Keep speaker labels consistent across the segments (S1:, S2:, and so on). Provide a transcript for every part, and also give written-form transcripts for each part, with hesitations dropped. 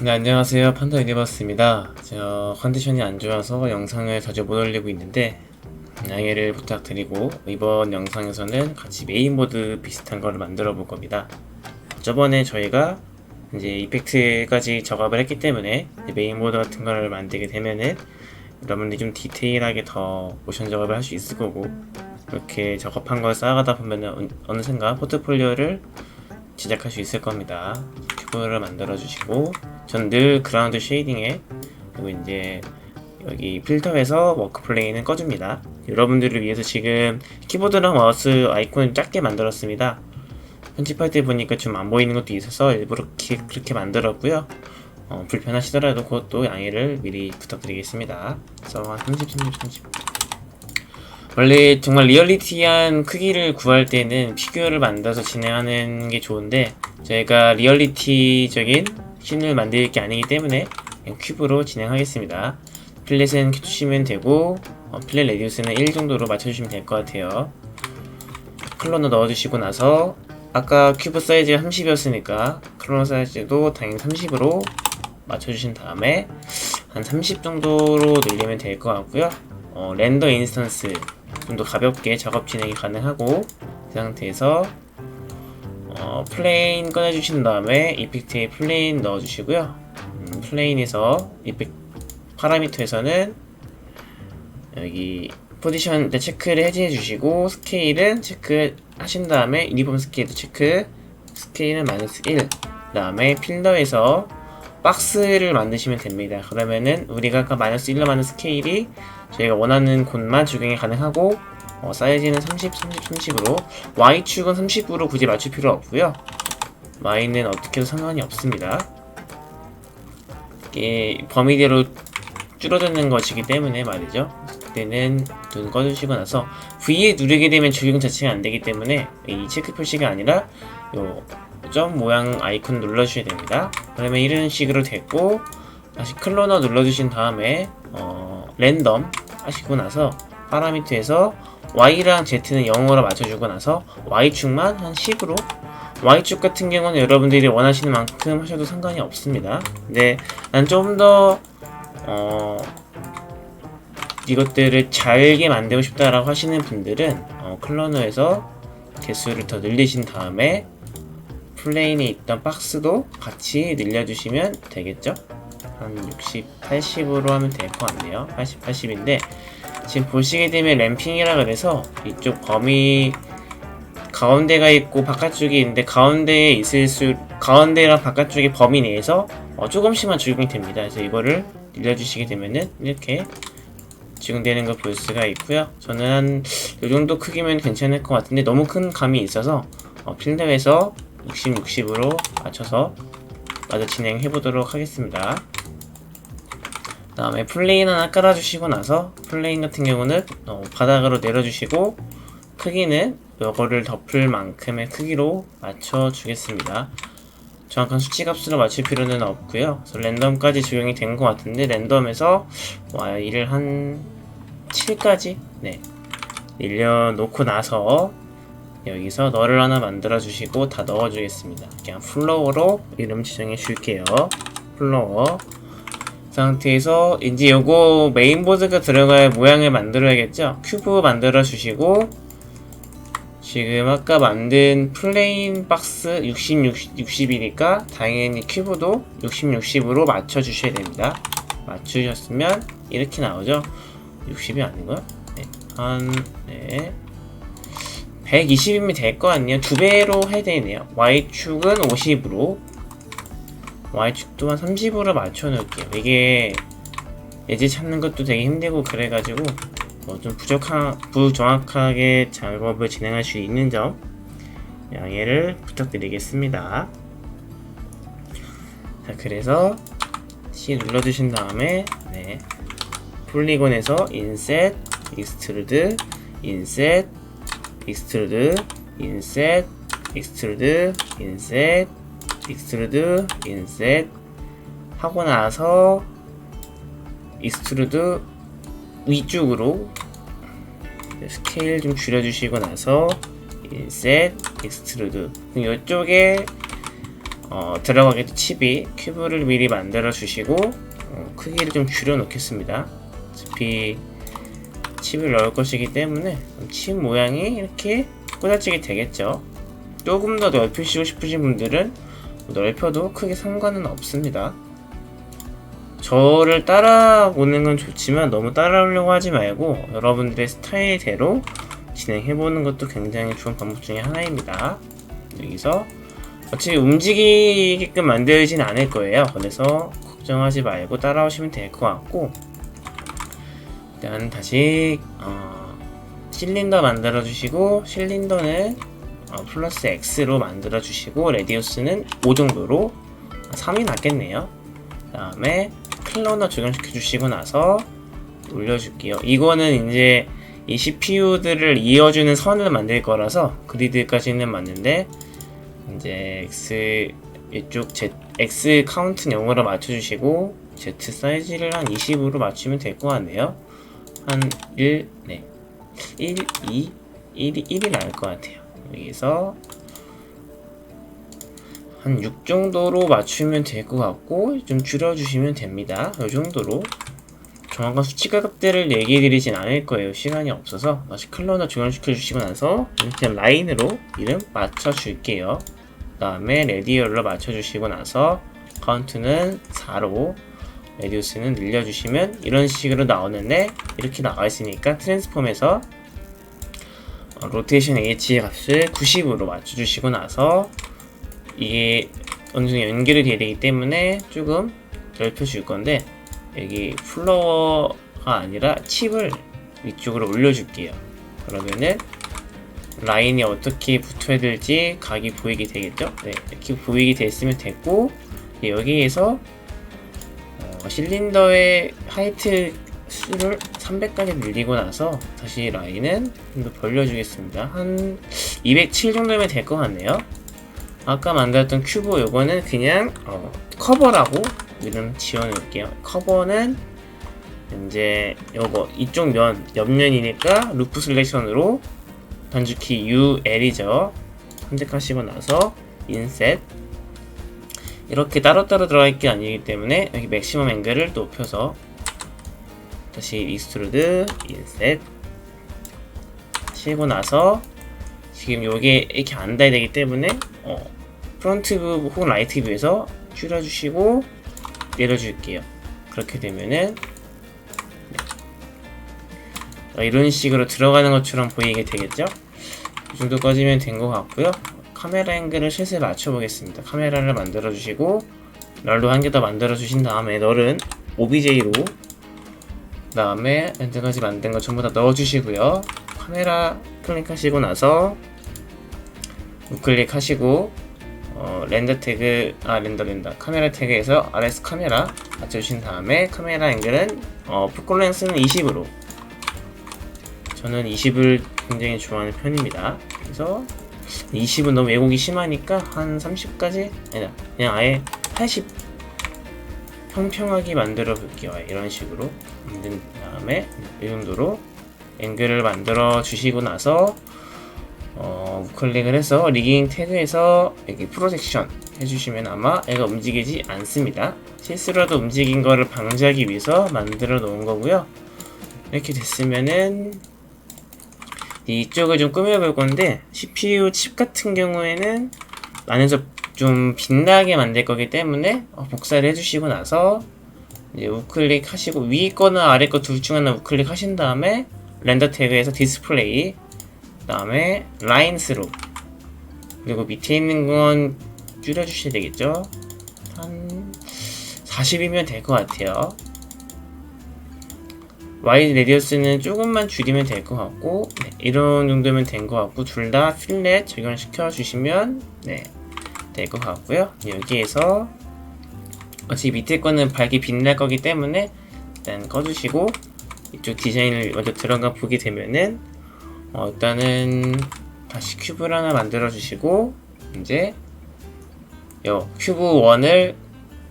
S1: 네, 안녕하세요. 판다 유니버스입니다. 저 컨디션이 안 좋아서 영상을 자주 못 올리고 있는데 양해를 부탁드리고, 이번 영상에서는 같이 메인보드 비슷한 거를 만들어 볼 겁니다. 저번에 저희가 이제 이펙트까지 작업을 했기 때문에 메인보드 같은 거를 만들게 되면은 여러분들이 좀 디테일하게 더 모션 작업을 할 수 있을 거고, 이렇게 작업한 걸 쌓아가다 보면은 어느샌가 포트폴리오를 제작할 수 있을 겁니다. 큐브를 만들어 주시고, 전 늘 그라운드 쉐이딩에, 그리고 이제 여기 필터에서 워크 플레이는 꺼줍니다. 여러분들을 위해서 지금 키보드랑 마우스 아이콘을 작게 만들었습니다. 편집할 때 보니까 좀 안 보이는 것도 있어서 일부러 그렇게 만들었고요. 불편하시더라도 그것도 양해를 미리 부탁드리겠습니다. 그래서 한 30. 원래 정말 리얼리티한 크기를 구할 때는 피규어를 만들어서 진행하는 게 좋은데, 저희가 리얼리티적인 씬을 만들 게 아니기 때문에 그냥 큐브로 진행하겠습니다. 필렛은 켜주시면 되고, 필렛 레디우스는 1 정도로 맞춰주시면 될 것 같아요. 클로너 넣어주시고 나서 아까 큐브 사이즈가 30이었으니까 클로너 사이즈도 당연히 30으로 맞춰주신 다음에 한 30 정도로 늘리면 될 것 같고요. 렌더 인스턴스 좀 더 가볍게 작업 진행이 가능하고, 그 상태에서 플레인 꺼내주신 다음에 이펙트에 플레인 넣어주시고요. 플레인에서 이펙트 파라미터에서는 여기 포지션 체크를 해제해 주시고, 스케일은 체크 하신 다음에 유니폼 스케일도 체크, 스케일은 -1, 그 다음에 필더에서 박스를 만드시면 됩니다. 그러면은 우리가 아까 -1로 만든 스케일이 저희가 원하는 곳만 적용이 가능하고, 사이즈는 30으로, Y축은 30으로 굳이 맞출 필요 없고요. Y는 어떻게 해도 상관이 없습니다. 이게 범위대로 줄어드는 것이기 때문에 말이죠. 그때는 눈 꺼주시고 나서 V에 누르게 되면 적용 자체가 안 되기 때문에 이 체크 표시가 아니라 요 점 모양 아이콘 눌러주셔야 됩니다. 그러면 이런 식으로 됐고, 다시 클로너 눌러주신 다음에 랜덤 하시고 나서 파라미터에서 Y랑 Z는 0으로 맞춰주고 나서 Y축만 한 10으로, Y축 같은 경우는 여러분들이 원하시는 만큼 하셔도 상관이 없습니다. 근데 난 좀 더 이것들을 잘게 만들고 싶다라고 하시는 분들은 클로너에서 개수를 더 늘리신 다음에 플레인에 있던 박스도 같이 늘려주시면 되겠죠? 한 60, 80으로 하면 될 것 같네요. 80, 80인데 지금 보시게 되면 램핑이라 그래서 이쪽 범위 가운데가 있고 바깥쪽이 있는데, 가운데랑 바깥쪽의 범위 내에서 조금씩만 적용이 됩니다. 그래서 이거를 늘려주시게 되면은 이렇게 적용되는 걸 볼 수가 있고요. 저는 한 이 정도 크기면 괜찮을 것 같은데 너무 큰 감이 있어서 필드에서 60으로 맞춰서 마저 진행해 보도록 하겠습니다. 그 다음에 플레인 하나 깔아주시고 나서 플레인 같은 경우는 바닥으로 내려주시고, 크기는 이거를 덮을 만큼의 크기로 맞춰주겠습니다. 정확한 수치값으로 맞출 필요는 없고요. 그래서 랜덤까지 적용이 된 것 같은데, 랜덤에서 Y를 한 7까지 늘려놓고 나서 여기서 너를 하나 만들어 주시고 다 넣어 주겠습니다. 그냥 플로어로 이름 지정해 줄게요. 플로어 상태에서 이제 요거 메인보드가 들어갈 모양을 만들어야겠죠. 큐브 만들어 주시고, 지금 아까 만든 플레인 박스 60이니까 당연히 큐브도 60으로 맞춰 주셔야 됩니다. 맞추셨으면 이렇게 나오죠. 60이 아닌가요? 120이면 될 거 아니에요. 2배로 해야 되네요. Y축은 50으로, Y축도 한 30으로 맞춰 놓을게요. 이게 예제 찾는 것도 되게 힘들고 그래가지고 좀 부정확하게 작업을 진행할 수 있는 점 양해를 부탁드리겠습니다. 자, 그래서 C 눌러주신 다음에 폴리곤에서 인셋, 익스트루드, 인셋, 익스트루드, 인셋, 익스트루드, 인셋, 익스트루드, 인셋 하고 나서 익스트루드 위쪽으로 스케일 좀 줄여주시고 나서 인셋, 익스트루드, 이쪽에 들어가게도 칩이 큐브를 미리 만들어 주시고 크기를 좀 줄여 놓겠습니다. 어차피 칩을 넣을 것이기 때문에 칩 모양이 이렇게 꼬다지게 되겠죠. 조금 더 넓히시고 싶으신 분들은 넓혀도 크게 상관은 없습니다. 저를 따라오는 건 좋지만 너무 따라오려고 하지 말고 여러분들의 스타일대로 진행해보는 것도 굉장히 좋은 방법 중에 하나입니다. 여기서 어차피 움직이게끔 만들진 않을 거예요. 그래서 걱정하지 말고 따라오시면 될 것 같고, 일단 다시 실린더 만들어 주시고, 실린더는 플러스 X로 만들어 주시고, 레디우스는 5 정도로 3이 낫겠네요. 그 다음에 클로너 적용시켜 주시고 나서 올려줄게요. 이거는 이제 이 CPU들을 이어주는 선을 만들 거라서 그리드까지는 맞는데, 이제 이쪽 X 카운트 0으로 맞춰주시고 Z 사이즈를 한 20으로 맞추면 될 것 같네요. 한 1, 2, 1이 나을 것 같아요. 여기서 한 6 정도로 맞추면 될 것 같고, 좀 줄여주시면 됩니다. 이 정도로. 정확한 수치값들을 얘기해드리진 않을 거예요. 시간이 없어서. 다시 클로너 적용시켜주시고 나서 이렇게 라인으로 이름 맞춰줄게요. 그 다음에 레디얼로 맞춰주시고 나서 카운트는 4로 레디우스는 늘려주시면 이런 식으로 나오는데, 이렇게 나와있으니까 트랜스폼에서 로테이션 H의 값을 90으로 맞춰주시고 나서 이게 어느정도 연결이 돼야 되기 때문에 조금 넓혀줄 건데, 여기 플로어가 아니라 칩을 위쪽으로 올려줄게요. 그러면은 라인이 어떻게 붙어야 될지 각이 보이게 되겠죠? 네, 이렇게 보이게 됐으면 됐고, 여기에서 실린더의 하이트 수를 300까지 늘리고 나서 다시 라인은 좀 더 벌려주겠습니다. 한 207 정도면 될 것 같네요. 아까 만들었던 큐브 요거는 그냥 커버라고 이름 지어놓을게요. 커버는 이제 요거 이쪽 면 옆면이니까 루프 셀렉션으로 단축키 UL이죠. 선택하시고 나서 인셋, 이렇게 따로따로 들어갈 게 아니기 때문에 여기 맥시멈 앵글을 높여서 다시 익스트루드 인셋 치고 나서, 지금 요게 이렇게 안 닿아야 되기 때문에 프론트 뷰 혹은 라이트 뷰에서 줄여주시고 내려줄게요. 그렇게 되면은 이런 식으로 들어가는 것처럼 보이게 되겠죠? 이 정도 꺼지면 된 것 같고요. 카메라 앵글을 셋에 맞춰 보겠습니다. 카메라를 만들어 주시고 널도 한 개 더 만들어 주신 다음에 널은 OBJ로, 그 다음에 현재까지 만든 거 전부 다 넣어 주시고요. 카메라 클릭하시고 나서 우클릭 하시고 렌더 태그, 카메라 태그에서 RS 카메라 맞춰주신 다음에 카메라 앵글은 풀 렌스는 20으로, 저는 20을 굉장히 좋아하는 편입니다. 그래서 20은 너무 왜곡이 심하니까 한 30까지 아니다, 그냥 아예 80 평평하게 만들어 볼게요. 이런 식으로 만든 다음에 이 정도로 앵글을 만들어 주시고 나서 우클릭을 해서 리깅 태그에서 여기 프로젝션 해주시면 아마 애가 움직이지 않습니다. 실수라도 움직인 거를 방지하기 위해서 만들어 놓은 거고요. 이렇게 됐으면은 이쪽을 좀 꾸며볼 건데, CPU 칩 같은 경우에는 안에서 좀 빛나게 만들 거기 때문에 복사를 해주시고 나서 이제 우클릭 하시고 위 거나 아래 거 둘 중 하나 우클릭 하신 다음에 렌더 태그에서 디스플레이, 그 다음에 라인스로, 그리고 밑에 있는 건 줄여주셔야 되겠죠? 한 40이면 될 것 같아요. 와이드 레디어스는 조금만 줄이면 될 것 같고, 네, 이런 정도면 된 것 같고, 둘 다 필렛 적용시켜 주시면 될 것 같고요. 여기에서 어차피 밑에 거는 밝게 빛날 거기 때문에 일단 꺼주시고, 이쪽 디자인을 먼저 들어가 보게 되면은 일단은 다시 큐브를 하나 만들어 주시고, 이제 요 큐브 1을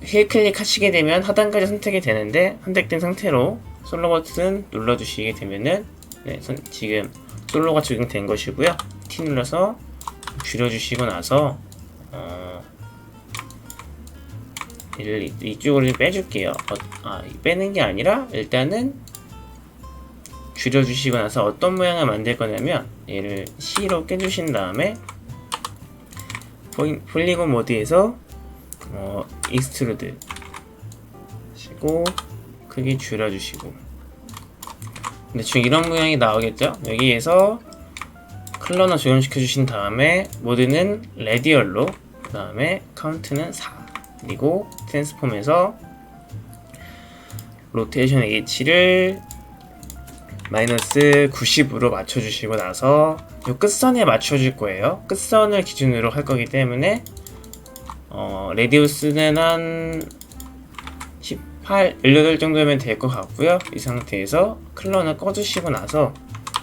S1: 힐 클릭하시게 되면 하단까지 선택이 되는데, 선택된 상태로 솔로 버튼 눌러주시게 되면은 지금 솔로가 적용된 것이고요. T 눌러서 줄여주시고 나서 얘를 이쪽으로 좀 빼줄게요. 빼는 게 아니라 일단은 줄여주시고 나서 어떤 모양을 만들 거냐면 얘를 C로 깨주신 다음에 폴리곤 모드에서 익스트루드 하시고 크기 줄여주시고, 대충 이런 모양이 나오겠죠? 여기에서 클러너 적용시켜 주신 다음에 모드는 레디얼로, 그 다음에 카운트는 4, 그리고 트랜스폼에서 로테이션 H를 마이너스 90으로 맞춰주시고 나서 이 끝선에 맞춰줄 거예요. 끝선을 기준으로 할 거기 때문에 레디우스는 한 18, 18 정도면 될 것 같고요. 이 상태에서 클런을 꺼주시고 나서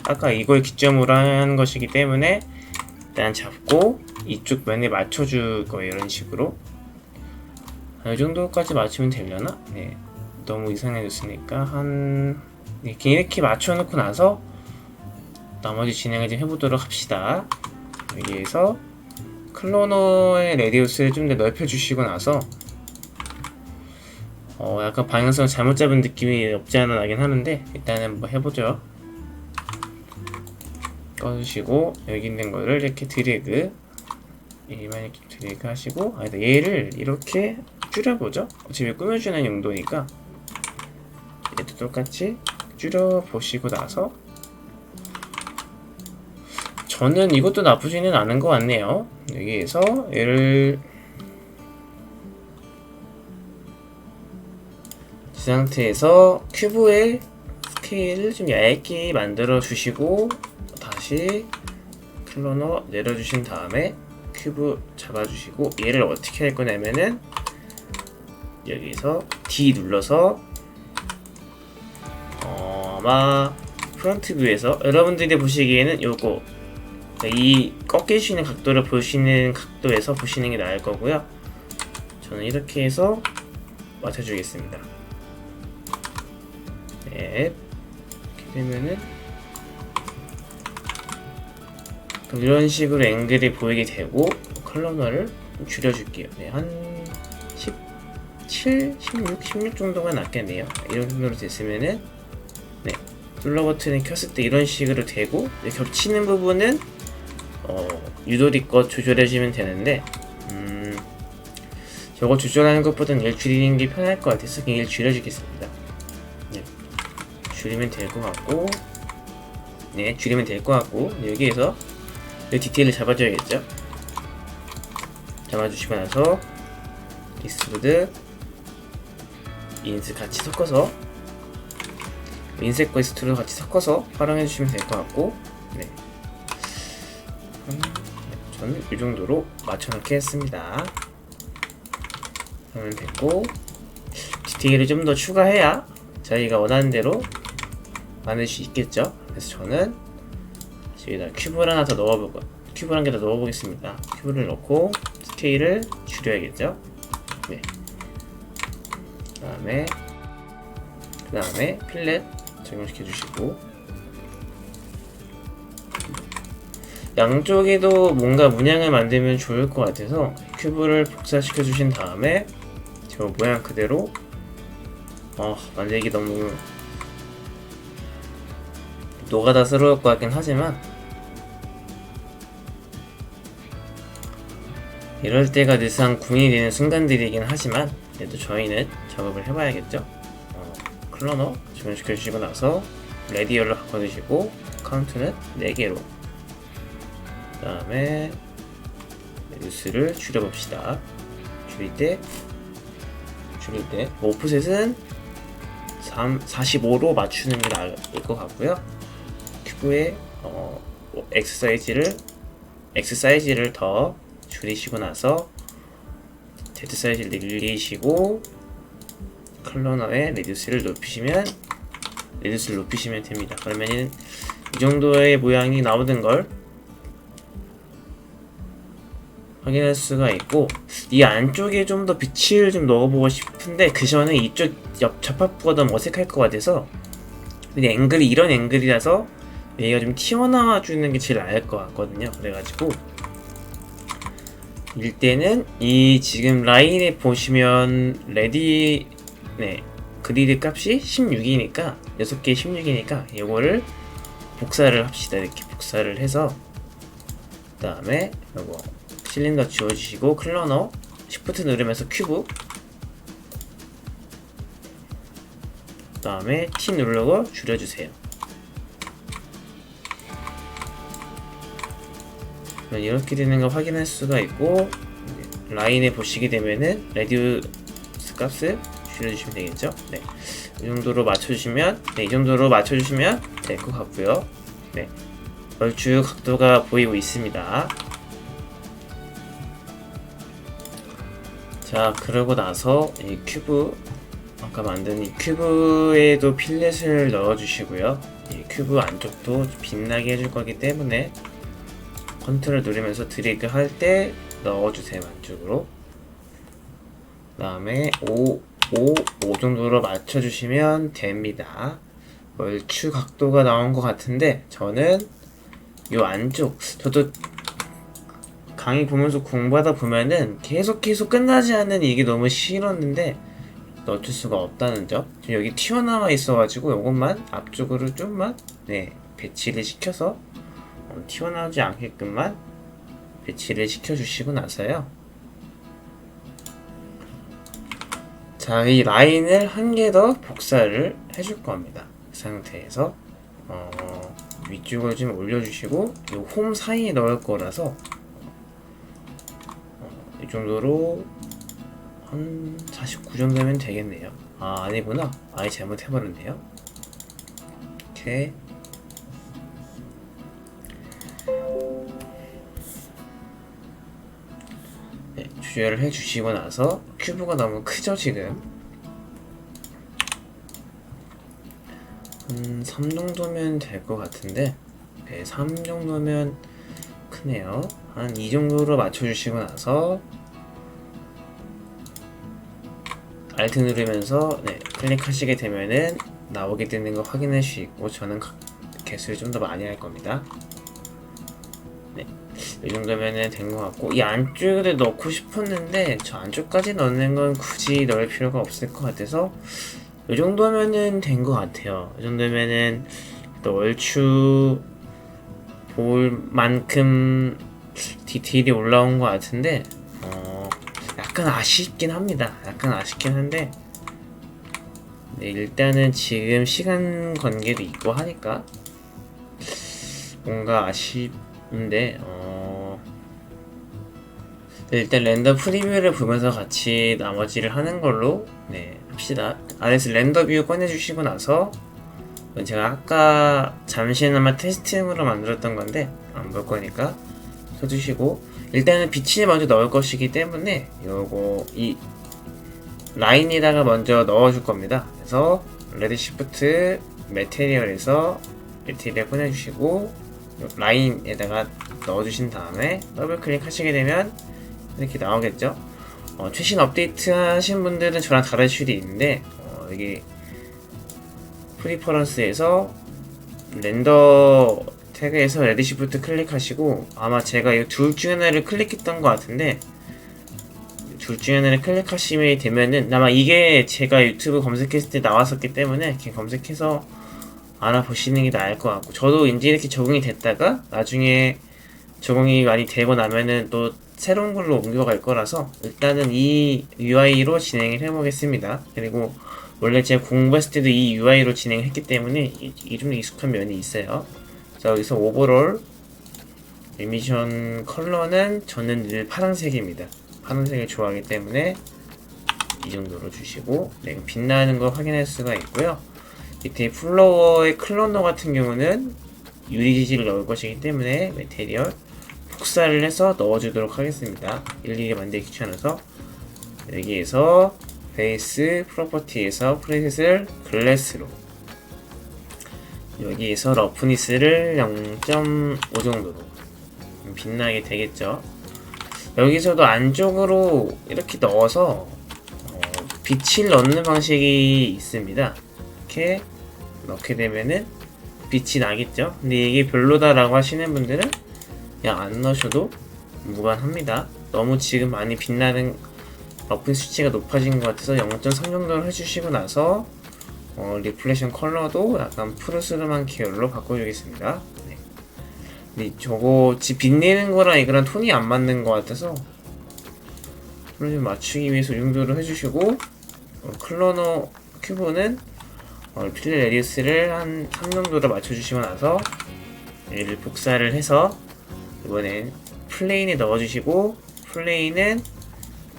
S1: 아까 이걸 기점으로 하는 것이기 때문에 일단 잡고 이쪽 면에 맞춰줄 거예요. 이런 식으로 이 정도까지 맞추면 되려나? 네, 너무 이상해졌으니까 이렇게 맞춰놓고 나서 나머지 진행을 좀 해보도록 합시다. 여기에서 클로너의 레디우스를 좀 더 넓혀주시고 나서 약간 방향성 잘못 잡은 느낌이 없지 않아 나긴 하는데 일단은 한번 해보죠. 꺼주시고 여기 있는 거를 이렇게 드래그, 얘만 이렇게 드래그 하시고 얘를 이렇게 줄여보죠. 어차피 꾸며주는 용도니까 얘도 똑같이 줄여보시고 나서 저는 이것도 나쁘지는 않은 것 같네요. 여기에서 얘를 이 상태에서 큐브의 스케일을 좀 얇게 만들어 주시고 다시 클로너 내려주신 다음에 큐브 잡아주시고 얘를 어떻게 할 거냐면은 여기서 D 눌러서 아마 프론트 뷰에서 여러분들이 보시기에는 요거 이 꺾이시는 각도를 보시는 각도에서 보시는 게 나을 거고요. 저는 이렇게 해서 맞춰주겠습니다. 네, 이렇게 되면은 그럼 이런 식으로 앵글이 보이게 되고 컬러너를 좀 줄여줄게요. 네, 한 17, 16 정도가 낫겠네요. 이런 정도로 됐으면은 네, 눌러 버튼을 켰을 때 이런 식으로 되고 겹치는 부분은 유도리껏 조절해주면 되는데 저거 조절하는 것보다는 얘를 줄이는 게 편할 것 같아서 그냥 얘를 줄여주겠습니다. 네, 줄이면 될 것 같고 줄이면 될 것 같고 여기에서 이 디테일을 잡아줘야겠죠. 잡아주시고 나서 익스트루드 인스 같이 섞어서 인색과 익스트루드 같이 섞어서 활용해주시면 될 것 같고 저는 이 정도로 맞춰놓게 했습니다. 그러면 됐고 디테일을 좀 더 추가해야 저희가 원하는 대로 만들 수 있겠죠. 그래서 저는 여기다 큐브를 하나 더 넣어보고 큐브를 한 개 더 넣어보겠습니다. 큐브를 넣고 스케일을 줄여야겠죠. 네. 그 다음에 필렛 적용시켜주시고 양쪽에도 뭔가 문양을 만들면 좋을 것 같아서 큐브를 복사시켜 주신 다음에 저 모양 그대로 만들기 너무 노가다스러울 것 같긴 하지만 이럴 때가 늘상 고민이 되는 순간들이긴 하지만 그래도 저희는 작업을 해봐야겠죠. 클러너 적용시켜 주시고 나서 레디얼로 바꿔주시고 카운트는 4개로 그 다음에 레디우스를 줄여봅시다. 줄일 때 오프셋은 45로 맞추는 게 나을 것 같고요. 큐브의 X 사이즈를 더 줄이시고 나서 Z 사이즈를 늘리시고 클러너의 레디우스를 높이시면 됩니다. 그러면은 이 정도의 모양이 나오는 걸 확인할 수가 있고 이 안쪽에 좀 더 빛을 좀 넣어보고 싶은데 그 전에 이쪽 옆 접합부가 너무 어색할 것 같아서 근데 앵글이 이런 앵글이라서 얘가 좀 튀어나와 주는 게 제일 나을 것 같거든요. 그래가지고 일 때는 이 지금 라인에 보시면 레디 그리드 값이 16이니까 6개 16이니까 이거를 복사를 합시다. 이렇게 복사를 해서 그 다음에 이거 실린더 지워주시고 클러너 시프트 누르면서 큐브 그 다음에 T 누르고 줄여주세요. 이렇게 되는 거 확인할 수가 있고 라인에 보시게 되면은 레디우스 값을 줄여주시면 되겠죠. 네, 이 정도로 맞춰주시면 이 정도로 맞춰주시면 될 것 같고요. 네, 얼추 각도가 보이고 있습니다. 자, 그러고 나서 이 큐브 아까 만든 이 큐브에도 필렛을 넣어주시고요. 이 큐브 안쪽도 빛나게 해줄 거기 때문에 컨트롤 누르면서 드래그 할 때 넣어주세요. 안쪽으로. 그 다음에 5 정도로 맞춰주시면 됩니다. 얼추 각도가 나온 것 같은데 저는 이 안쪽 저도 강의 보면서 공부하다 보면은 계속 끝나지 않는 이게 너무 싫었는데 어쩔 수가 없다는 점. 지금 여기 튀어나와 있어가지고 이것만 앞쪽으로 좀만 배치를 시켜서 튀어나오지 않게끔만 배치를 시켜주시고 나서요. 자, 이 라인을 한 개 더 복사를 해줄 겁니다. 그 상태에서 위쪽을 좀 올려주시고 이 홈 사이에 넣을 거라서 이 정도로 한 49 정도면 되겠네요. 아, 아니구나. 아예 잘못해버렸네요. 이렇게 조절을 해주시고 나서 큐브가 너무 크죠 지금. 3 정도면 될 것 같은데 3 정도면 크네요. 한 2 정도로 맞춰주시고 나서 Alt 누르면서 클릭하시게 되면은 나오게 되는 거 확인할 수 있고 저는 개수를 좀 더 많이 할 겁니다. 이 정도면은 된 것 같고 이 안쪽에 넣고 싶었는데 저 안쪽까지 넣는 건 굳이 넣을 필요가 없을 것 같아서 이 정도면은 된 것 같아요. 이 정도면은 또 얼추 볼 만큼 디테일이 올라온 것 같은데 약간 아쉽긴 합니다. 약간 아쉽긴 한데 일단은 지금 시간 관계도 있고 하니까 뭔가 아쉽는데 일단 렌더 프리뷰를 보면서 같이 나머지를 하는 걸로 합시다. 아래에서 렌더 뷰 꺼내주시고 나서 제가 아까 잠시나마 테스팅으로 만들었던 건데 안 볼 거니까 켜주시고 일단은 빛을 먼저 넣을 것이기 때문에 요거 이 라인에다가 먼저 넣어줄 겁니다. 그래서 레드 시프트 메테리얼에서 메테리얼 꺼내주시고 라인에다가 넣어주신 다음에 더블 클릭하시게 되면 이렇게 나오겠죠. 최신 업데이트 하신 분들은 저랑 다를 수도 있는데 여기 프리퍼런스에서 렌더 태그에서 레드 시프트 클릭하시고 아마 제가 이 둘 중에 하나를 클릭했던 것 같은데 둘 중에 하나를 클릭하시면 되면은 아마 이게 제가 유튜브 검색했을 때 나왔었기 때문에 이렇게 검색해서 알아보시는 게 나을 것 같고 저도 이제 이렇게 적응이 됐다가 나중에 적응이 많이 되고 나면은 또 새로운 걸로 옮겨갈 거라서 일단은 이 UI로 진행을 해보겠습니다. 그리고 원래 제가 공부했을 때도 이 UI로 진행을 했기 때문에 이게 좀 익숙한 면이 있어요. 자, 여기서 오버롤 에미션 컬러는 저는 늘 파란색입니다. 파란색을 좋아하기 때문에 이 정도로 주시고 빛나는 거 확인할 수가 있고요. 밑에 플로어의 클러너 같은 경우는 유리지지를 넣을 것이기 때문에 메테리얼 복사를 해서 넣어주도록 하겠습니다. 일일이 만들기 귀찮아서 여기에서 베이스 프로퍼티에서 프레셋을 글래스로 여기에서 러프니스를 0.5 정도로 빛나게 되겠죠. 여기서도 안쪽으로 이렇게 넣어서 빛을 넣는 방식이 있습니다. 이렇게 넣게 되면은 빛이 나겠죠. 근데 이게 별로다라고 하시는 분들은 그냥 안 넣으셔도 무관합니다. 너무 지금 많이 빛나는 러프니스 수치가 높아진 것 같아서 0.3 정도를 해주시고 나서 리플레이션 컬러도 약간 푸르스름한 계열로 바꿔주겠습니다. 네. 근데 저거 빛내는 거랑 이거랑 톤이 안 맞는 것 같아서 톤을 좀 맞추기 위해서 이 정도로 해주시고 클로너 큐브는 필드 레디우스를 한 3 정도로 맞춰주시고 나서 얘를 복사를 해서 이번엔 플레인에 넣어주시고 플레인은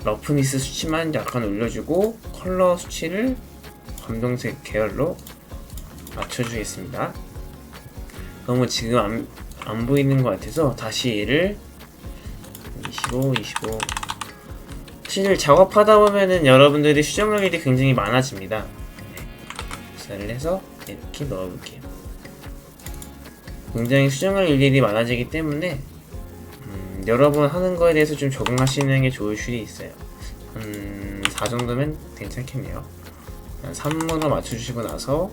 S1: 러프니스 수치만 약간 올려주고 컬러 수치를 검정색 계열로 맞춰주겠습니다. 너무 지금 안 보이는 것 같아서 다시 얘를 25 사실 작업하다 보면은 여러분들이 수정할 일이 굉장히 많아집니다. 네. 복사를 해서 이렇게 넣어볼게요. 굉장히 수정할 일들이 많아지기 때문에 여러 번 하는 거에 대해서 좀 적응하시는 게 좋을 수도 있어요. 4 정도면 괜찮겠네요. 3으로 맞춰주시고 나서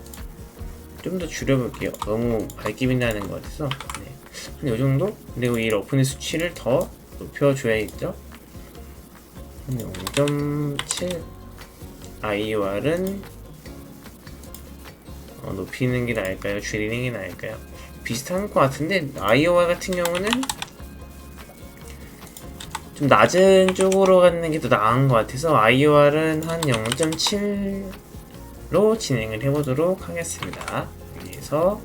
S1: 좀 더 줄여볼게요. 너무 밝게 빛나는 것 같아서 네. 한 요정도? 그리고 이 러프니스 수치를 더 높여줘야겠죠? 0.7 IOR은 높이는 게 나을까요? 줄이는 게 나을까요? 비슷한 것 같은데 IOR 같은 경우는 좀 낮은 쪽으로 가는 게 더 나은 것 같아서 IOR은 한 0.7로 진행을 해보도록 하겠습니다. 여기에서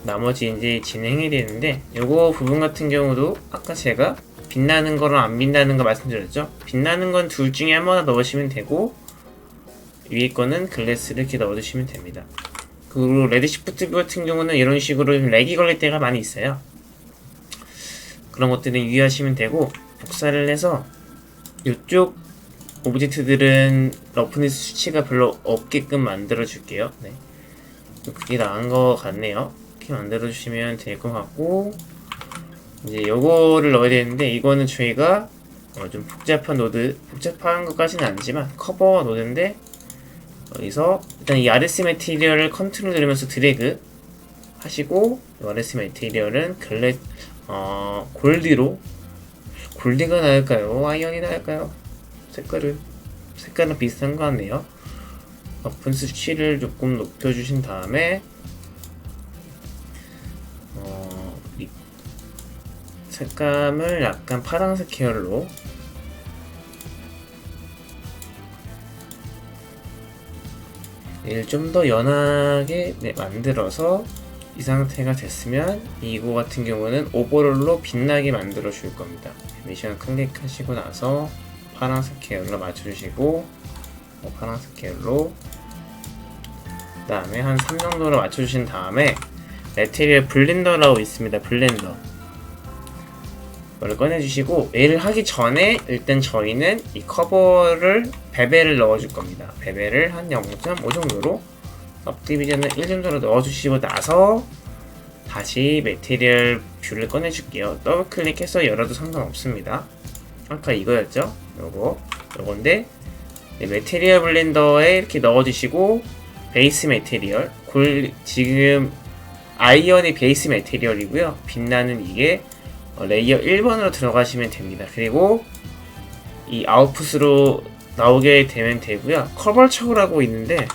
S1: 나머지 이제 진행이 되는데 요거 부분 같은 경우도 아까 제가 빛나는 거랑 안 빛나는 거 말씀드렸죠? 빛나는 건 둘 중에 한번 넣으시면 되고 위에 거는 글래스를 이렇게 넣어주시면 됩니다. 그리고 레드 시프트 뷰 같은 경우는 이런 식으로 렉이 걸릴 때가 많이 있어요. 그런 것들은 유의하시면 되고 복사를 해서 이쪽 오브젝트들은 러프니스 수치가 별로 없게끔 만들어 줄게요. 네. 그게 나은 것 같네요. 이렇게 만들어 주시면 될 것 같고 이제 요거를 넣어야 되는데 이거는 저희가 좀 복잡한 것까지는 아니지만 커버 노드인데 여기서 일단 이 RS 매티리얼을 컨트롤 누르면서 드래그 하시고 이 RS 매티리얼은 골드가 나을까요? 아이언이 나을까요? 색깔은 비슷한 것 같네요. 러프니스 수치를 조금 높여주신 다음에 색감을 약간 파란색 계열로 얘를 좀 더 연하게 만들어서 이 상태가 됐으면 이거 같은 경우는 오버롤로 빛나게 만들어 줄 겁니다. 미션 클릭하시고 나서 파란색 계열로 맞춰주시고 파란색 계열로 그 다음에 한 3 정도로 맞춰주신 다음에 매테리얼 블렌더라고 있습니다. 블렌더 이걸 꺼내주시고 얘를 하기 전에 일단 저희는 이 커버를 베벨을 넣어줄 겁니다. 베벨을 한 0.5 정도로 सब디비전을 1 정도로 넣어주시고 나서 다시 매테리얼 뷰를 꺼내줄게요. 더블 클릭해서 열어도 상관없습니다. 아까 이거였죠? 요건데 매테리얼 블렌더에 이렇게 넣어주시고 베이스 매테리얼 지금 아이언이 베이스 매테리얼이고요. 빛나는 이게 레이어 1번으로 들어가시면 됩니다. 그리고 이 아웃풋으로 나오게 되면 되고요. 커버처라고 있는데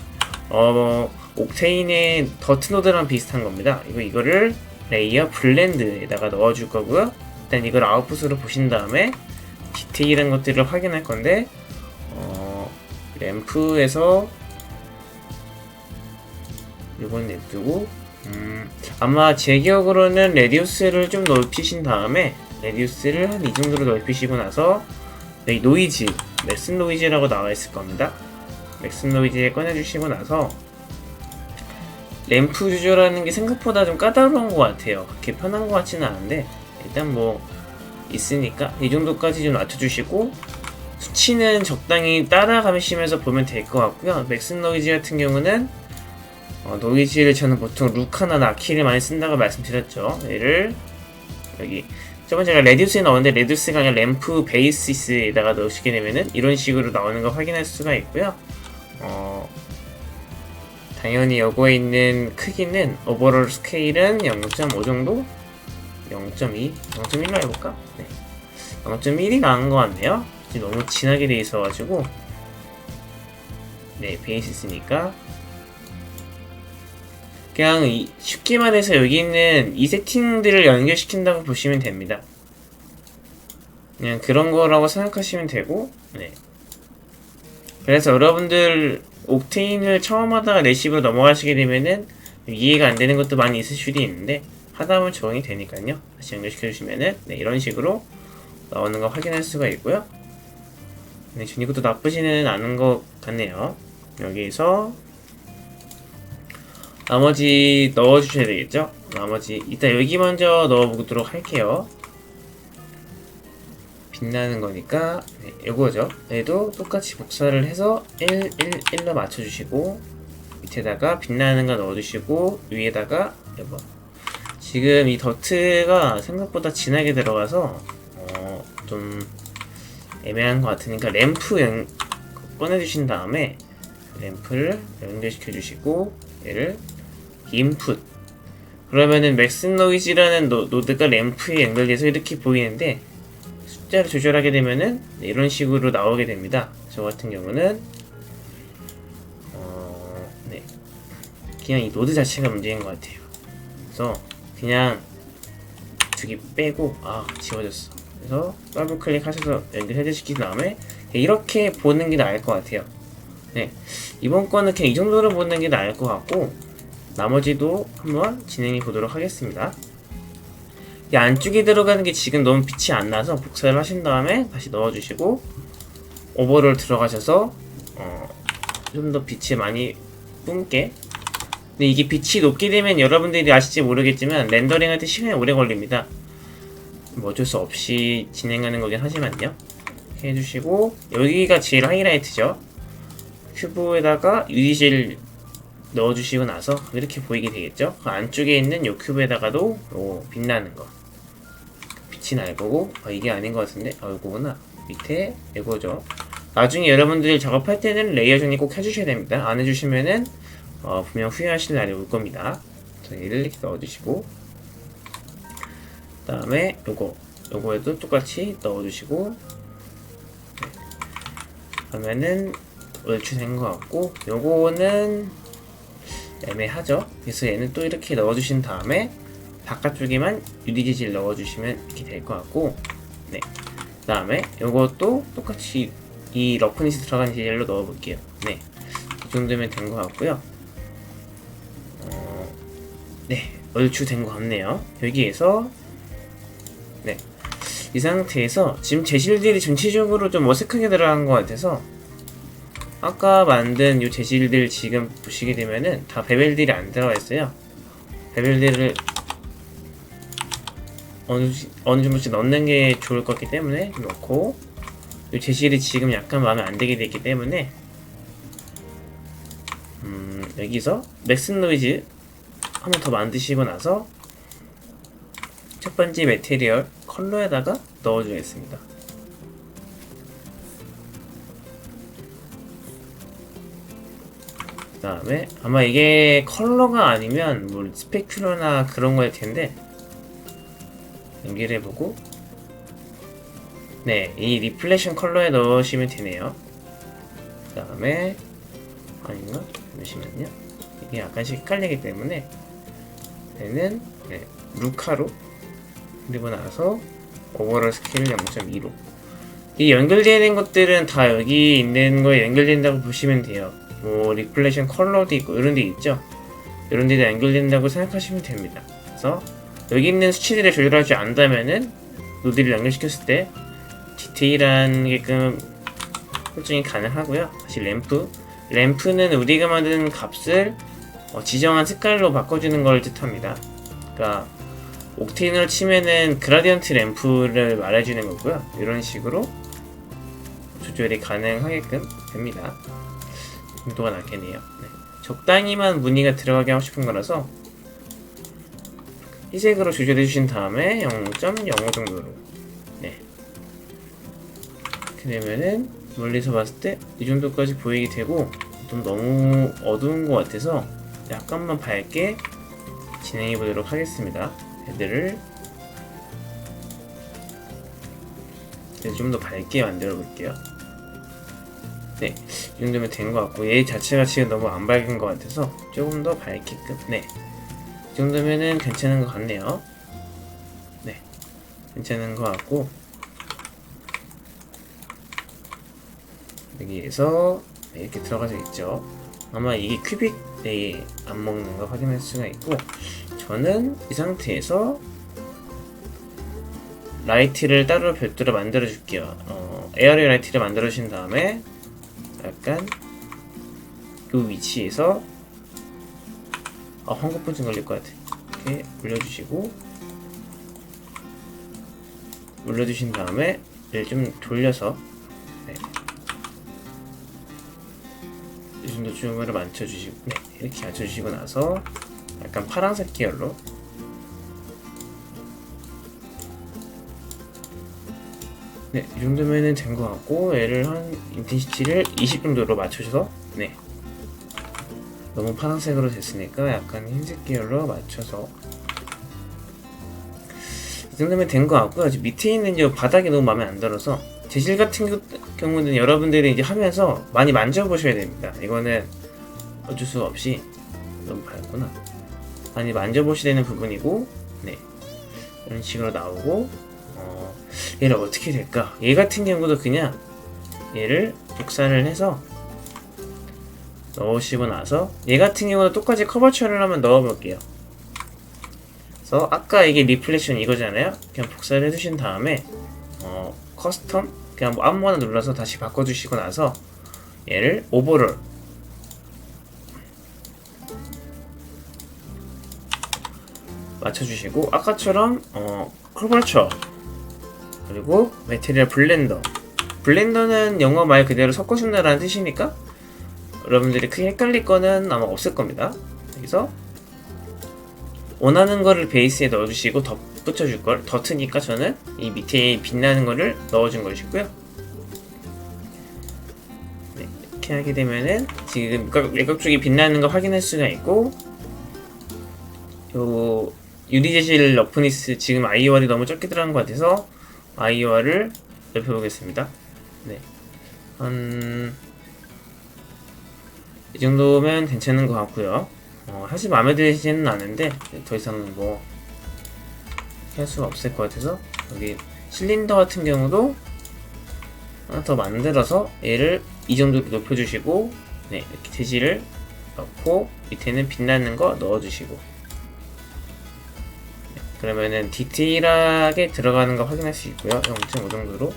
S1: 옥테인의 더트노드랑 비슷한 겁니다. 이거를 레이어 블렌드에다가 넣어줄 거고요. 일단 이걸 아웃풋으로 보신 다음에 디테일한 것들을 확인할 건데 램프에서 이건 냅두고 아마 제 기억으로는 레디우스를 좀 넓히신 다음에 레디우스를 한 이 정도로 넓히시고 나서 여기 노이즈, 맥스 노이즈라고 나와 있을 겁니다. 맥스 노이즈에 꺼내주시고 나서 램프 조절하는 게 생각보다 좀 까다로운 것 같아요. 그렇게 편한 것 같지는 않은데 일단 뭐 있으니까 이 정도까지 좀 낮춰주시고 수치는 적당히 따라가시면서 보면 될 것 같고요. 맥스 노이즈 같은 경우는 노이즈를 저는 보통 루카나 나키를 많이 쓴다고 말씀드렸죠. 얘를 여기 저번 제가 레디우스에 넣었는데 레디우스가 아니라 램프 베이시스에다가 넣으시게 되면은 이런 식으로 나오는 걸 확인할 수가 있고요. 당연히 요거에 있는 크기는 오버롤 스케일은 0.5 정도? 0.2? 0.1로 해볼까? 네. 0.1이 나은 것 같네요. 지금 너무 진하게 돼 있어가지고. 네, 베이스 있으니까 그냥 쉽게 말해서 여기 있는 이 세팅들을 연결시킨다고 보시면 됩니다. 그냥 그런 거라고 생각하시면 되고, 네. 그래서 여러분들 옥테인을 처음 하다가 내식으로 넘어가시게 되면은 이해가 안 되는 것도 많이 있을 수도 있는데, 하다 보면 적응이 되니까요. 다시 연결시켜 주시면은 네, 이런 식으로 나오는 거 확인할 수가 있고요. 네, 전 이것도 나쁘지는 않은 것 같네요. 여기서 나머지 넣어주셔야 되겠죠? 나머지 이따 여기 먼저 넣어보도록 할게요. 빛나는 거니까 네, 이거죠. 얘도 똑같이 복사를 해서 1, 1, 1로 맞춰주시고 밑에다가 빛나는 거 넣어주시고 위에다가 이거 지금 이 더트가 생각보다 진하게 들어가서 좀 애매한 것 같으니까 램프 꺼내주신 다음에 램프를 연결시켜 주시고 얘를 인풋 그러면은 맥스 노이즈라는 노드가 램프에 연결돼서 이렇게 보이는데 숫자를 조절하게 되면은 네, 이런 식으로 나오게 됩니다. 저 같은 경우는 네. 그냥 이 노드 자체가 문제인 것 같아요. 그래서 그냥 두 개 빼고 지워졌어. 그래서 더블 클릭하셔서 연결 해제시킨 다음에 이렇게 보는 게 나을 것 같아요. 네, 이번 거는 그냥 이 정도로 보는 게 나을 것 같고 나머지도 한번 진행해 보도록 하겠습니다. 이 안쪽에 들어가는 게 지금 너무 빛이 안 나서 복사를 하신 다음에 다시 넣어주시고 오버롤 들어가셔서 좀 더 빛이 많이 뿜게. 근데 이게 빛이 높게 되면 여러분들이 아실지 모르겠지만 렌더링 할 때 시간이 오래 걸립니다. 뭐 어쩔 수 없이 진행하는 거긴 하지만요. 이렇게 해주시고 여기가 제일 하이라이트죠. 큐브에다가 UD젤 넣어주시고 나서 이렇게 보이게 되겠죠. 그 안쪽에 있는 요 큐브에다가도 요 빛나는 거 빛이 날 거고 이게 아닌 것 같은데 이거구나. 밑에 이거죠. 나중에 여러분들이 작업할 때는 레이어 정리 꼭 해주셔야 됩니다. 안 해주시면은 분명 후회하실 날이 올 겁니다. 얘를 이렇게 넣어주시고 그 다음에 요거에도 똑같이 넣어주시고 네. 그러면은 얼추된 것 같고 요거는 애매하죠. 그래서 얘는 또 이렇게 넣어주신 다음에 바깥쪽에만 UDG를 넣어주시면 이렇게 될 것 같고 네. 그 다음에 요것도 똑같이 이 러프니스 들어간 디젤로 넣어볼게요. 네. 이 정도면 된 것 같고요. 네. 얼추 된 것 같네요. 여기에서 네. 이 상태에서 지금 재질들이 전체적으로 좀 어색하게 들어간 것 같아서 아까 만든 이 재질들 지금 보시게 되면은 다 베벨들이 안 들어가 있어요. 베벨들을 어느 정도씩 넣는 게 좋을 것 같기 때문에 넣고 이 재질이 지금 약간 마음에 안 들게 됐기 때문에 여기서 맥스 노이즈 한 번 더 만드시고 나서 첫 번째 매테리얼 컬러에다가 넣어주겠습니다. 그 다음에 아마 이게 컬러가 아니면 뭐 스페‌큘러나 그런 거일 텐데 연결해보고 네, 이 리플렉션 컬러에 넣으시면 되네요. 그 다음에 아닌가? 잠시만요. 이게 약간씩 헷갈리기 때문에 얘는 네, 루카로 그리고 나서 오버롤 스케일 0.2로 이 연결되는 것들은 다 여기 있는 거에 연결된다고 보시면 돼요. 뭐 리플렉션 컬러도 있고 이런 데 있죠. 이런 데도 연결된다고 생각하시면 됩니다. 그래서 여기 있는 수치들을 조절하지 않는다면은 노드를 연결시켰을 때 디테일한 게끔 설정이 가능하고요. 다시 램프는 우리가 만든 값을 지정한 색깔로 바꿔주는 걸 뜻합니다. 그러니까 옥테인으로 치면은 그라디언트 램프를 말해주는 거고요. 이런 식으로 조절이 가능하게끔 됩니다. 정도가 낫겠네요. 네. 적당히만 무늬가 들어가게 하고 싶은 거라서 희색으로 조절해 주신 다음에 0.05 정도로 네. 이렇게 되면은 멀리서 봤을 때 이 정도까지 보이게 되고 좀 너무 어두운 것 같아서 약간만 밝게 진행해 보도록 하겠습니다. 헤드를 좀 더 밝게 만들어 볼게요. 네, 이 정도면 된 것 같고, 얘 자체가 지금 너무 안 밝은 것 같아서 조금 더 밝게끔. 네, 이 정도면은 괜찮은 것 같네요. 네, 괜찮은 것 같고, 여기에서 이렇게 들어가져 있죠. 아마 이게 큐빅 네, 안 먹는 거 확인할 수가 있고, 저는 이 상태에서 라이트를 따로 별도로 만들어 줄게요. 에어리 라이트를 만들어 주신 다음에 약간 이 위치에서 황급분증 걸릴 것 같아. 이렇게 올려주신 다음에 얘를 좀 돌려서 네. 이 정도 줌을 맞춰주시고, 네, 이렇게 맞춰주시고 나서 약간 파란색 계열로 네, 이 정도면은 된 것 같고, 얘를 한 인텐시티를 20 정도로 맞춰줘서 네, 너무 파란색으로 됐으니까 약간 흰색 계열로 맞춰서 이 정도면 된 것 같고요. 밑에 있는 이 바닥이 너무 마음에 안 들어서 재질 같은 경우는 여러분들이 이제 하면서 많이 만져보셔야 됩니다. 이거는 어쩔 수 없이 너무 밝구나. 많이 만져보셔야 되는 부분이고, 네, 이런 식으로 나오고, 얘를 어떻게 될까? 얘 같은 경우도 그냥 얘를 복사를 해서 넣으시고 나서 얘 같은 경우는 똑같이 커버처를 한번 넣어볼게요. 그래서 아까 이게 리플렉션 이거잖아요. 그냥 복사를 해주신 다음에 커스텀 그냥 뭐 아무거나 눌러서 다시 바꿔주시고 나서 얘를 오버롤 맞춰주시고 아까처럼 커버처 그리고 매트리얼 블렌더는 영어 말 그대로 섞어준다라는 뜻이니까 여러분들이 크게 헷갈릴 거는 아마 없을 겁니다. 여기서 원하는 거를 베이스에 넣어주시고 덧붙여줄 걸 덧트니까 저는 이 밑에 빛나는 거를 넣어준 것이고요. 네, 이렇게 하게 되면은 지금 외곽 쪽이 빛나는 거 확인할 수가 있고, 요 유리 재질 러프니스 지금 아이오알이 너무 적게 들어간 것 같아서 아이오알을 넓혀보겠습니다. 네, 이 정도면 괜찮은 것 같고요. 사실 마음에 들지는 않은데 더 이상 뭐 할 수가 없을 것 같아서 여기 실린더 같은 경우도 하나 더 만들어서 얘를 이 정도로 높여주시고, 네, 이렇게 재질을 넣고 밑에는 빛나는 거 넣어주시고, 네, 그러면은 디테일하게 들어가는 거 확인할 수 있고요. 0.5 정도로.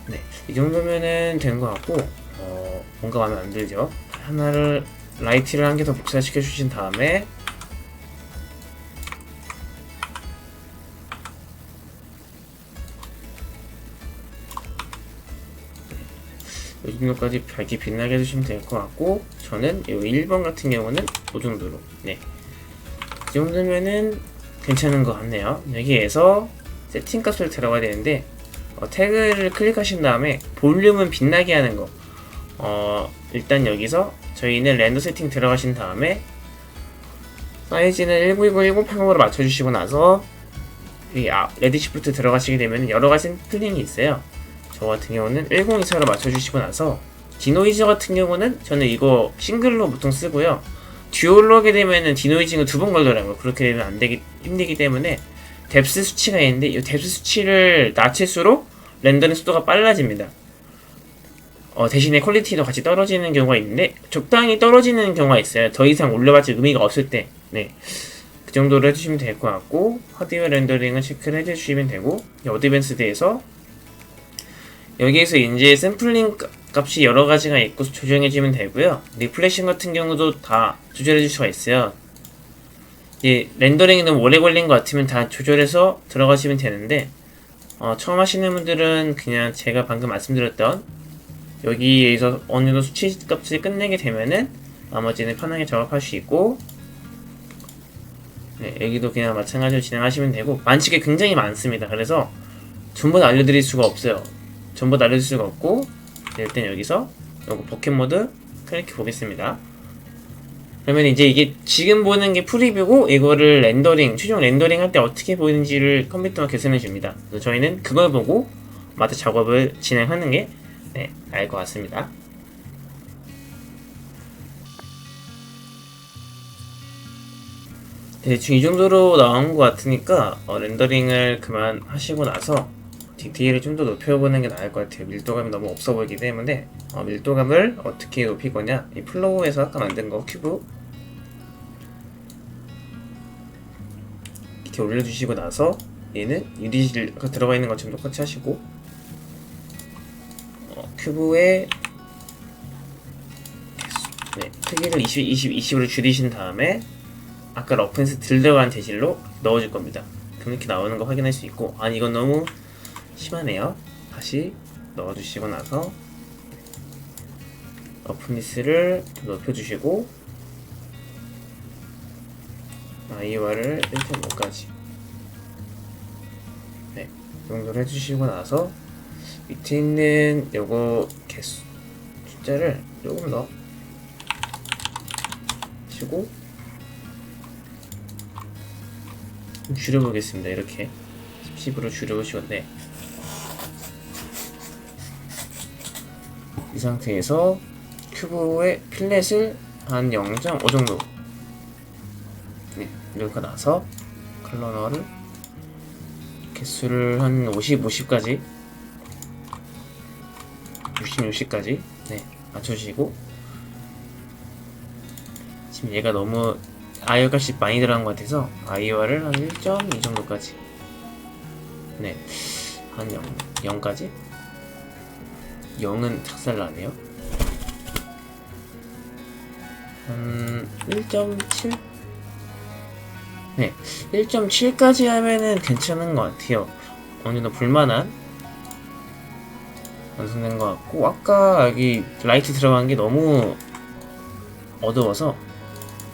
S1: 네, 이 정도면은 된 것 같고, 뭔가 마음에 안 들죠? 하나를 라이트를 한 개 더 복사시켜 주신 다음에 이 정도까지 밝게 빛나게 해주시면 될 것 같고, 저는 이 1번 같은 경우는 이 정도로, 네, 이 정도면은 괜찮은 것 같네요. 여기에서 세팅 값을 들어가야 되는데 태그를 클릭하신 다음에 볼륨은 빛나게 하는 거, 일단 여기서 저희는 렌더 세팅 들어가신 다음에 사이즈는 1920-1080으로 맞춰주시고 나서 이 레드 시프트 들어가시게 되면 여러가지 세팅이 있어요. 저 같은 경우는 1024로 맞춰주시고 나서 디노이즈 같은 경우는 저는 이거 싱글로 보통 쓰고요. 듀얼로 하게 되면은 디노이징을 두 번 걸더라고요. 그렇게 되면 힘들기 때문에 뎁스 수치가 있는데 이 뎁스 수치를 낮출수록 렌더링 속도가 빨라집니다. 대신에 퀄리티도 같이 떨어지는 경우가 있는데 적당히 떨어지는 경우가 있어요. 더 이상 올려봤자 의미가 없을 때. 네, 그 정도로 해주시면 될 것 같고, 하드웨어 렌더링은 체크를 해주시면 되고, 어드밴스드에서 여기에서 이제 샘플링 값이 여러 가지가 있고 조정해주면 되고요. 리플렉션 같은 경우도 다 조절해줄 수가 있어요. 렌더링이 너무 오래 걸린 것 같으면 다 조절해서 들어가시면 되는데, 처음 하시는 분들은 그냥 제가 방금 말씀드렸던 여기에서 어느 정도 수치 값을 끝내게 되면은 나머지는 편하게 작업할 수 있고, 네, 여기도 그냥 마찬가지로 진행하시면 되고, 만식이 굉장히 많습니다. 그래서 전부 다 알려드릴 수가 없어요. 전부 다 알려줄 수가 없고, 일단 여기서 요거 버켓 모드 클릭해 보겠습니다. 그러면 이제 이게 지금 보는 게 프리뷰고 이거를 렌더링, 최종 렌더링 할 때 어떻게 보이는지를 컴퓨터가 계산해 줍니다. 그래서 저희는 그걸 보고 마저 작업을 진행하는 게 나을 것 같습니다. 대충 이 정도로 나온 것 같으니까 렌더링을 그만하시고 나서 디테일을 좀 더 높여보는 게 나을 것 같아요. 밀도감이 너무 없어 보이기 때문에 밀도감을 어떻게 높일 거냐, 이 플로우에서 아까 만든 거 큐브 이렇게 올려주시고 나서 얘는 유리가 들어가 있는 것처럼 똑같이 하시고 큐브의 크기를 20으로 줄이신 다음에 아까 러프에서 들어간 재질로 넣어줄 겁니다. 그럼 이렇게 나오는 거 확인할 수 있고, 아니 이건 너무 심하네요. 다시 넣어주시고 나서 러프니스를 높여주시고 IOR을 1.5까지 이 정도로 해주시고 나서 밑에 있는 요거 개수 숫자를 조금 더 치고 줄여보겠습니다. 이렇게 10으로 줄여보시고, 이 상태에서 큐브의 필렛을 한 0.5 정도 이렇게 나서 컬러너를 개수를 한 50, 50까지 60까지 맞춰주시고, 지금 얘가 너무 IO 값이 많이 들어간 것 같아서 IOR을 한 1.2 정도까지 한 0까지 0은 작살나네요. 한 1.7? 1.7까지 하면은 괜찮은 것 같아요. 어느 정도 볼만한 완성된 것 같고, 아까 여기 라이트 들어간 게 너무 어두워서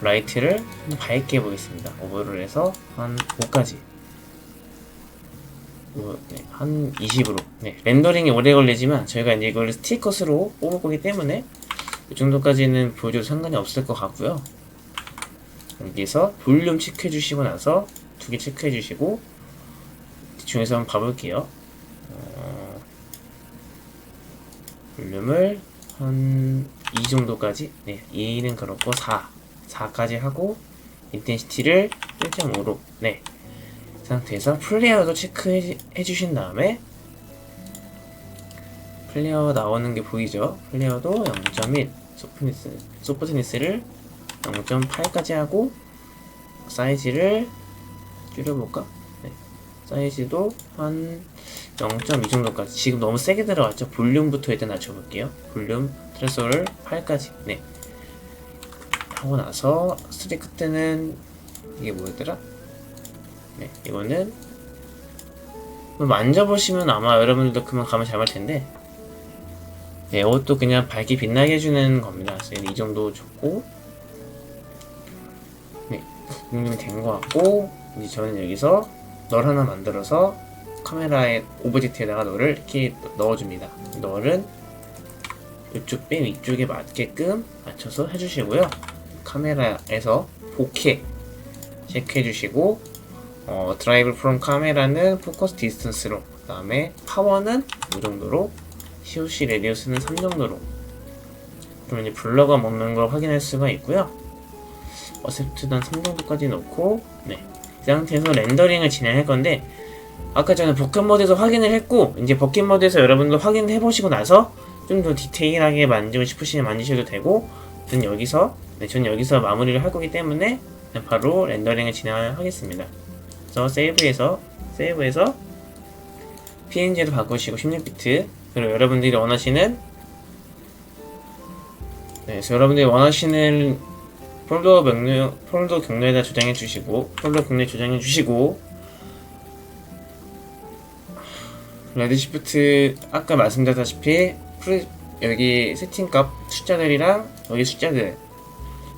S1: 라이트를 좀 밝게 해보겠습니다. 오버를 해서 한 5까지 한 20으로 렌더링이 오래 걸리지만 저희가 이제 이걸 스티커스로 뽑을 거기 때문에 이 정도까지는 보여줘도 상관이 없을 것 같고요. 여기서 볼륨 체크해 주시고 나서 두 개 체크해 주시고 중에서 한번 봐볼게요. 볼륨을 한 2 정도까지 2는 그렇고 4까지 하고 인텐시티를 1.5로 상태에서 플레이어도 체크해 주신 다음에 플레이어 나오는 게 보이죠? 플레이어도 0.1 소프트니스를 0.8까지 하고 사이즈를 줄여볼까? 사이즈도 한 0.2 정도까지. 지금 너무 세게 들어갔죠? 볼륨부터 일단 낮춰볼게요. 볼륨 트레솔을 8까지 하고 나서 스트리크 때는 이게 뭐였더라? 이거는 만져보시면 아마 여러분들도 그만 감을 잡을 텐데 이것도 그냥 밝게 빛나게 해주는 겁니다. 그래서 이 정도 줬고 이 정도면 된 것 같고, 이제 저는 여기서 널 하나 만들어서 카메라의 오브젝트에다가 널을 이렇게 넣어줍니다. 널은 이쪽 빔 위쪽에 맞게끔 맞춰서 해주시고요. 카메라에서 복해 체크해주시고, 드라이브 프롬 카메라는 포커스 디스턴스로, 그 다음에 파워는 이 정도로, COC 레디우스는 3 정도로, 그러면 이제 블러가 먹는 걸 확인할 수가 있고요. 어셉트도 한 3 정도까지 넣고, 이 상태에서 렌더링을 진행할 건데, 아까 전에 버킷 모드에서 확인을 했고, 이제 버킷 모드에서 여러분들 확인해 보시고 나서 좀 더 디테일하게 만지고 싶으시면 만지셔도 되고, 저는 여기서 마무리를 할 거기 때문에 바로 렌더링을 진행하겠습니다. 그래서 세이브해서 PNG로 바꾸시고 16비트, 그리고 여러분들이 원하시는 폴더 경로에다 저장해 주시고, 폴더 경로에 저장해 주시고, 레드 시프트 아까 말씀드렸다시피 여기 세팅값 숫자들이랑 여기 숫자들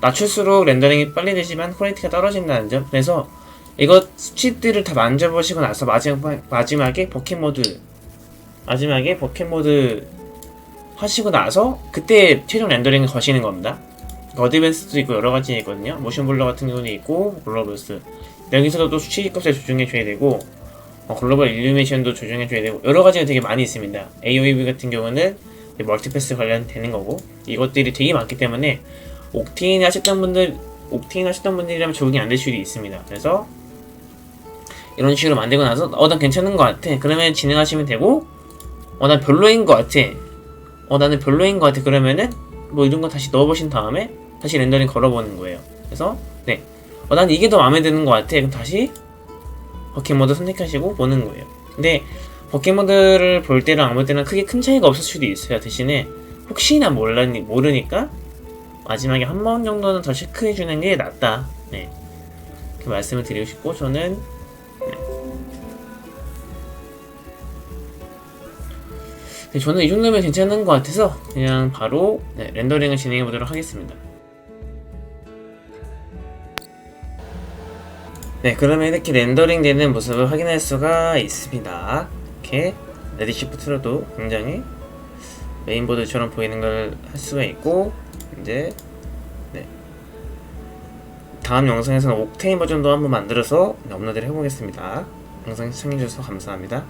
S1: 낮출수록 렌더링이 빨리 되지만 퀄리티가 떨어진다는 점. 그래서 이거 수치들을 다 만져보시고 나서 마지막에 버킷 모드 하시고 나서 그때 최종 렌더링을 거시는 겁니다. 어드밴스도 있고 여러 가지 있거든요. 모션 블러 같은 경우도 있고 글로벌스. 여기서도 또 수치값을 조정해 줘야 되고 글로벌 일루미네이션도 조정해 줘야 되고 여러 가지가 되게 많이 있습니다. AOV 같은 경우는 멀티패스 관련되는 거고 이것들이 되게 많기 때문에 옥테인 하셨던 분들이라면 적응이 안 될 수도 있습니다. 그래서 이런 식으로 만들고 나서 난 괜찮은 것 같아. 그러면 진행하시면 되고 난 별로인 것 같아. 나는 별로인 것 같아. 그러면은 뭐 이런 거 다시 넣어보신 다음에 다시 렌더링 걸어보는 거예요. 그래서 네, 난 이게 더 마음에 드는 것 같아. 그럼 다시 버킷 모드 선택하시고 보는 거예요. 근데 버킷 모드를 볼 때랑 안 볼 때랑 크게 큰 차이가 없을 수도 있어요. 대신에 혹시나 모르니까 마지막에 한 번 정도는 더 체크해주는 게 낫다. 네, 그 말씀을 드리고 싶고 저는 저는 이 정도면 괜찮은 것 같아서 그냥 바로 렌더링을 진행해 보도록 하겠습니다. 네, 그러면 이렇게 렌더링 되는 모습을 확인할 수가 있습니다. 이렇게 레디 시프트로도 굉장히 메인보드처럼 보이는 걸 할 수가 있고 이제 다음 영상에서는 옥테인 버전도 한번 만들어서 업로드를 해보겠습니다. 영상 시청해주셔서 감사합니다.